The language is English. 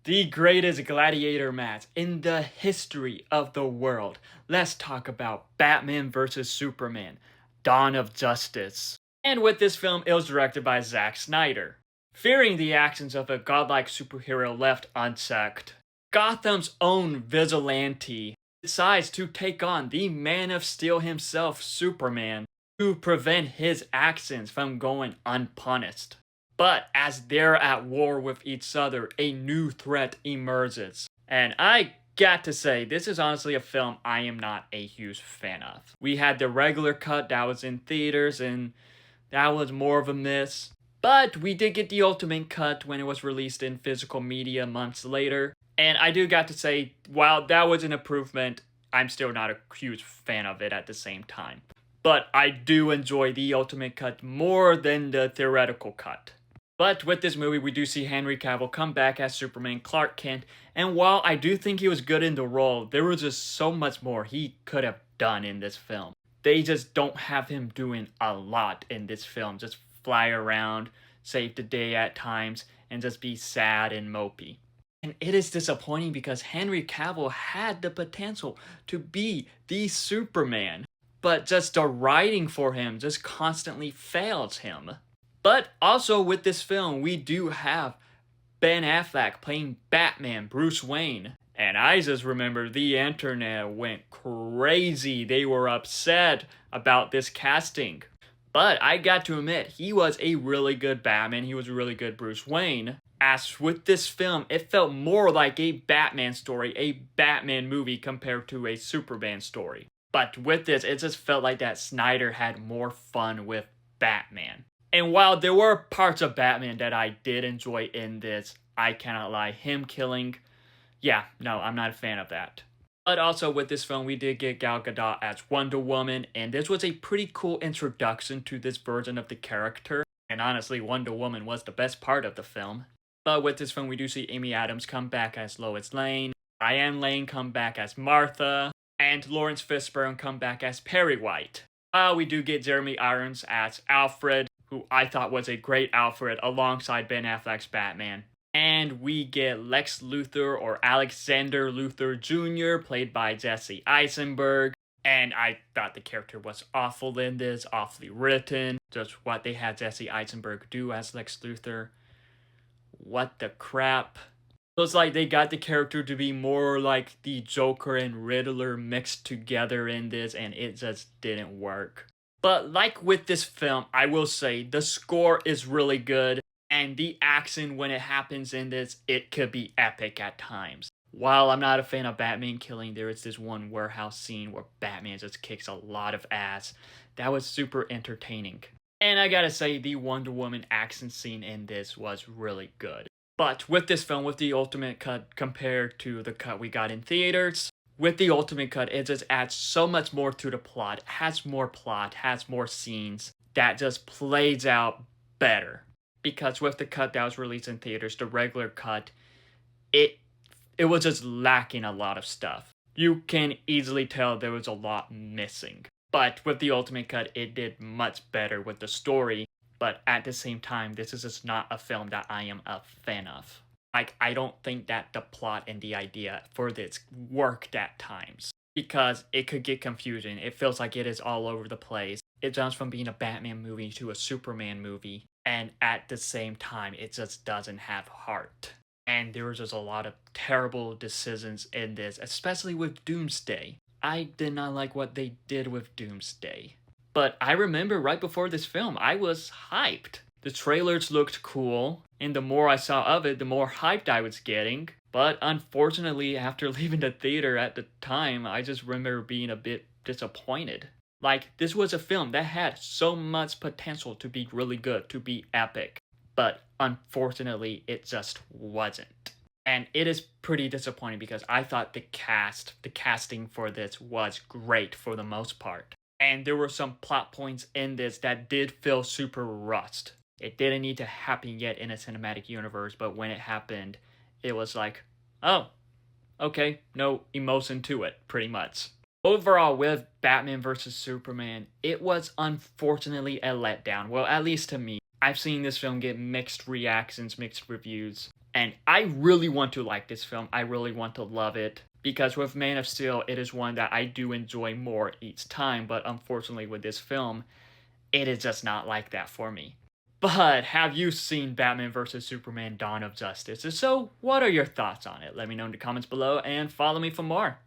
The greatest gladiator match in the history of the world. Let's talk about Batman vs. Superman, Dawn of Justice. And with this film, it was directed by Zack Snyder. Fearing the actions of a godlike superhero left unchecked, Gotham's own vigilante decides to take on the Man of Steel himself, Superman, to prevent his actions from going unpunished. But as they're at war with each other, a new threat emerges. And I got to say, this is honestly a film I am not a huge fan of. We had the regular cut that was in theaters, and that was more of a miss. But we did get the ultimate cut when it was released in physical media months later. And I do got to say, while that was an improvement, I'm still not a huge fan of it at the same time. But I do enjoy the ultimate cut more than the theoretical cut. But with this movie, we do see Henry Cavill come back as Superman Clark Kent, and while I do think he was good in the role, there was just so much more he could have done in this film. They just don't have him doing a lot in this film, just fly around, save the day at times, and just be sad and mopey. And it is disappointing because Henry Cavill had the potential to be the Superman, but just the writing for him just constantly fails him. But also with this film, we do have Ben Affleck playing Batman, Bruce Wayne. And I just remember the internet went crazy. They were upset about this casting. But I got to admit, he was a really good Batman. He was a really good Bruce Wayne. As with this film, it felt more like a Batman story, a Batman movie compared to a Superman story. But with this, it just felt like that Snyder had more fun with Batman. And while there were parts of Batman that I did enjoy in this, I cannot lie, him killing, yeah, no, I'm not a fan of that. But also with this film, we did get Gal Gadot as Wonder Woman, and this was a pretty cool introduction to this version of the character. And honestly, Wonder Woman was the best part of the film. But with this film, we do see Amy Adams come back as Lois Lane, Diane Lane come back as Martha, and Lawrence Fishburne come back as Perry White. While we do get Jeremy Irons as Alfred, who I thought was a great Alfred alongside Ben Affleck's Batman. And we get Lex Luthor or Alexander Luthor Jr. played by Jesse Eisenberg. And I thought the character was awful in this, awfully written. Just what they had Jesse Eisenberg do as Lex Luthor. What the crap? So it's like they got the character to be more like the Joker and Riddler mixed together in this, and it just didn't work. But like with this film, I will say the score is really good, and the action when it happens in this, it could be epic at times. While I'm not a fan of Batman killing, there is this one warehouse scene where Batman just kicks a lot of ass. That was super entertaining. And I gotta say, the Wonder Woman action scene in this was really good. But with this film, with the ultimate cut compared to the cut we got in theaters, with the ultimate cut, it just adds so much more to the plot, has more scenes that just plays out better. Because with the cut that was released in theaters, the regular cut, it was just lacking a lot of stuff. You can easily tell there was a lot missing. But with the ultimate cut, it did much better with the story. But at the same time, this is just not a film that I am a fan of. Like, I don't think that the plot and the idea for this worked at times. Because it could get confusing. It feels like it is all over the place. It jumps from being a Batman movie to a Superman movie. And at the same time, it just doesn't have heart. And there was just a lot of terrible decisions in this, especially with Doomsday. I did not like what they did with Doomsday. But I remember right before this film, I was hyped. The trailers looked cool, and the more I saw of it, the more hyped I was getting. But unfortunately, after leaving the theater at the time, I just remember being a bit disappointed. Like, this was a film that had so much potential to be really good, to be epic. But unfortunately, it just wasn't. And it is pretty disappointing because I thought the casting for this was great for the most part. And there were some plot points in this that did feel super rushed. It didn't need to happen yet in a cinematic universe, but when it happened, it was like, oh, okay, no emotion to it, pretty much. Overall, with Batman vs. Superman, it was unfortunately a letdown. Well, at least to me. I've seen this film get mixed reactions, mixed reviews. And I really want to like this film. I really want to love it. Because with Man of Steel, it is one that I do enjoy more each time. But unfortunately with this film, it is just not like that for me. But have you seen Batman vs. Superman Dawn of Justice? If so, what are your thoughts on it? Let me know in the comments below and follow me for more.